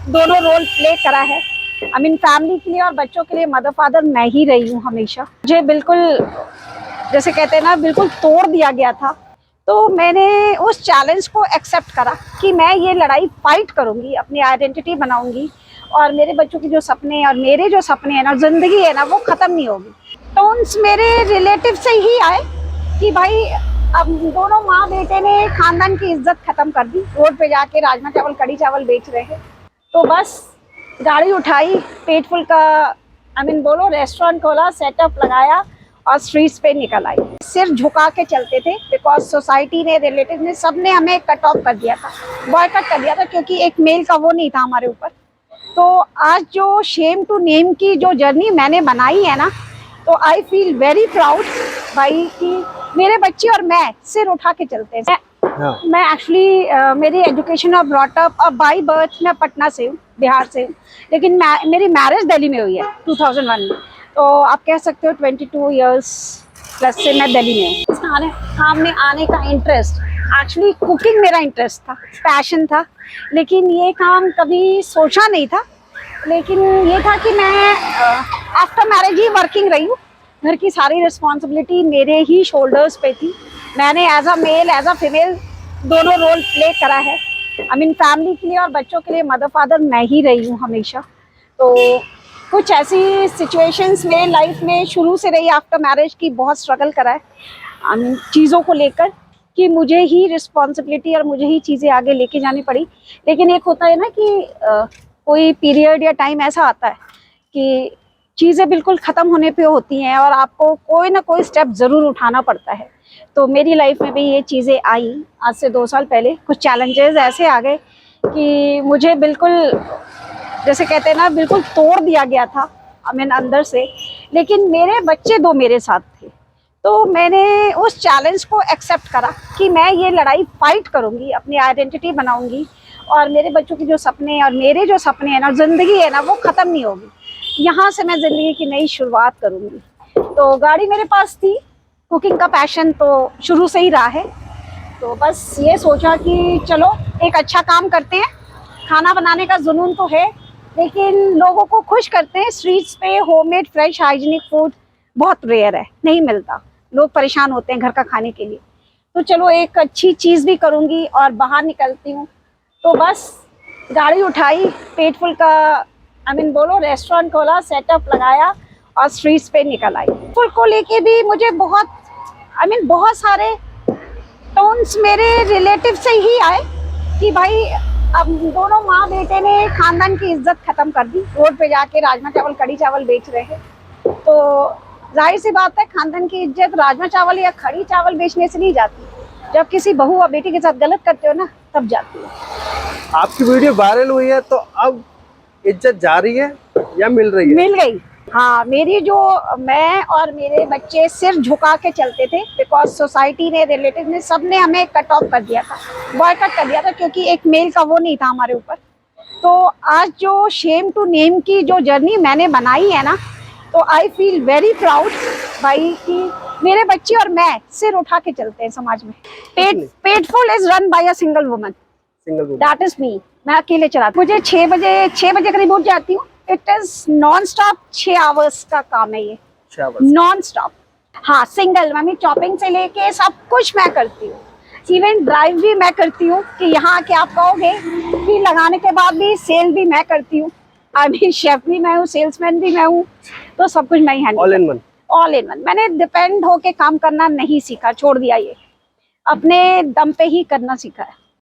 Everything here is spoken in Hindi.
दोनों रोल प्ले करा है। आई मीन फैमिली के लिए और बच्चों के लिए मदर फादर मैं ही रही हूँ हमेशा। मुझे बिल्कुल जैसे कहते हैं ना, बिल्कुल तोड़ दिया गया था। तो मैंने उस चैलेंज को एक्सेप्ट करा कि मैं ये लड़ाई फाइट करूंगी, अपनी आइडेंटिटी बनाऊंगी और मेरे बच्चों के जो सपने और मेरे जो सपने हैं ना, जिंदगी है ना, वो खत्म नहीं होगी। टोन्स मेरे रिलेटिव से ही आए कि भाई अब दोनों माँ बेटे ने खानदान की इज्जत खत्म कर दी, रोड पे जाके राजमा चावल कड़ी चावल बेच रहे हैं। तो बस गाड़ी उठाई, पेटफुल का आई मीन बोलो रेस्टोरेंट खोला, सेटअप लगाया और स्ट्रीट्स पे निकल आई। सिर झुका के चलते थे बिकॉज सोसाइटी ने, रिलेटिव ने, सब ने हमें कट ऑफ कर दिया था, बॉयकट कर दिया था, क्योंकि एक मेल का वो नहीं था हमारे ऊपर। तो आज जो शेम टू नेम की जो जर्नी मैंने बनाई है ना, तो आई फील वेरी प्राउड भाई कि मेरे बच्चे और मैं सिर उठा के चलते हैं। मैं एक्चुअली मेरी एजुकेशन और ब्रॉटअप और बाई बर्थ मैं पटना से हूँ, बिहार से हूँ, लेकिन मेरी मैरिज दिल्ली में हुई है 2001 में। तो आप कह सकते हो 22 इयर्स प्लस से मैं दिल्ली में हूँ। काम में आने का इंटरेस्ट, एक्चुअली कुकिंग मेरा इंटरेस्ट था, पैशन था, लेकिन ये काम कभी सोचा नहीं था। लेकिन ये था कि मैं आफ्टर मैरिज ही वर्किंग रही हूँ। घर की सारी रिस्पॉन्सिबिलिटी मेरे ही शोल्डर्स पे थी। मैंने as a male as a female दोनों रोल प्ले करा है। आई मीन फैमिली के लिए और बच्चों के लिए मदर फादर मैं ही रही हूँ हमेशा। तो कुछ ऐसी सिचुएशंस मेरे लाइफ में शुरू से रही आफ्टर मैरिज की, बहुत स्ट्रगल करा है आई मीन चीज़ों को लेकर कि मुझे ही रिस्पॉन्सिबिलिटी और मुझे ही चीज़ें आगे लेके जानी पड़ी। लेकिन एक होता है ना कि कोई पीरियड या टाइम ऐसा आता है कि चीज़ें बिल्कुल ख़त्म होने पे होती हैं और आपको कोई ना कोई स्टेप ज़रूर उठाना पड़ता है। तो मेरी लाइफ में भी ये चीज़ें आई। आज से 2 साल पहले कुछ चैलेंजेस ऐसे आ गए कि मुझे बिल्कुल जैसे कहते हैं ना, बिल्कुल तोड़ दिया गया था आई मीन अंदर से। लेकिन मेरे बच्चे 2 मेरे साथ थे, तो मैंने उस चैलेंज को एक्सेप्ट करा कि मैं ये लड़ाई फाइट करूंगी, अपनी आइडेंटिटी बनाऊंगी और मेरे बच्चों के जो सपने और मेरे जो सपने हैं ना, जिंदगी है ना, वो खत्म नहीं होगी। यहाँ से मैं जिंदगी की नई शुरुआत करूंगी। तो गाड़ी मेरे पास थी, कुकिंग का पैशन तो शुरू से ही रहा है। तो बस ये सोचा कि चलो एक अच्छा काम करते हैं। खाना बनाने का जुनून तो है, लेकिन लोगों को खुश करते हैं। स्ट्रीट्स पे होममेड फ्रेश हाइजीनिक फूड बहुत रेयर है, नहीं मिलता, लोग परेशान होते हैं घर का खाने के लिए। तो चलो एक अच्छी चीज़ भी करूँगी और बाहर निकलती हूँ। तो बस गाड़ी उठाई, पेटफुल का आई मीन बोलो रेस्टोरेंट खोला, सेटअप लगाया और स्ट्रीट्स पे निकल आई। फूड को लेके भी मुझे बहुत आई मीन बहुत सारे टोन्स मेरे रिलेटिव से ही आए कि भाई अब दोनों माँ बेटे ने खानदान की इज्जत खत्म कर दी, रोड पे जाके राजमा चावल कड़ी चावल बेच रहे हैं। तो जाहिर सी बात है, खानदान की इज्जत राजमा चावल या कड़ी चावल बेचने से नहीं जाती, जब किसी बहू और बेटी के साथ गलत करते हो ना, तब जाती है। आपकी वीडियो वायरल हुई है तो अब इज्जत जा रही है या मिल रही है? मिल गई। हाँ, मेरी जो मैं और मेरे बच्चे सिर झुका के चलते थे बिकॉज सोसाइटी ने, रिलेटिव ने, सब ने हमें कट ऑफ कर दिया था, बॉयकट कर दिया था, क्योंकि एक मेल का वो नहीं था हमारे ऊपर। तो आज जो शेम टू नेम की जो जर्नी मैंने बनाई है ना, तो आई फील वेरी प्राउड भाई कि मेरे बच्चे और मैं सिर उठा के चलते हैं समाज में। Petful is run by a single woman, that is me. मैं अकेले चलाती हूँ। मुझे 6 बजे करीब उठ जाती हूँ। It is non stop 6 hours का काम है ये, नॉन स्टॉप। हाँ, सिंगल, मम्मी चॉपिंग से लेके सब कुछ मैं करती हूँ। इवन ड्राइव भी मैं करती हूँ कि यहाँ आके आप कहोगे कि लगाने के बाद भी सेल भी मैं करती हूँ। आई मीन शेफ भी मैं हूँ, सेल्समैन भी मैं हूँ, तो सब कुछ मैं ही हैंडल। All in one. मैंने डिपेंड होके काम करना नहीं सीखा, छोड़ दिया, ये अपने दम पे ही करना सीखा है।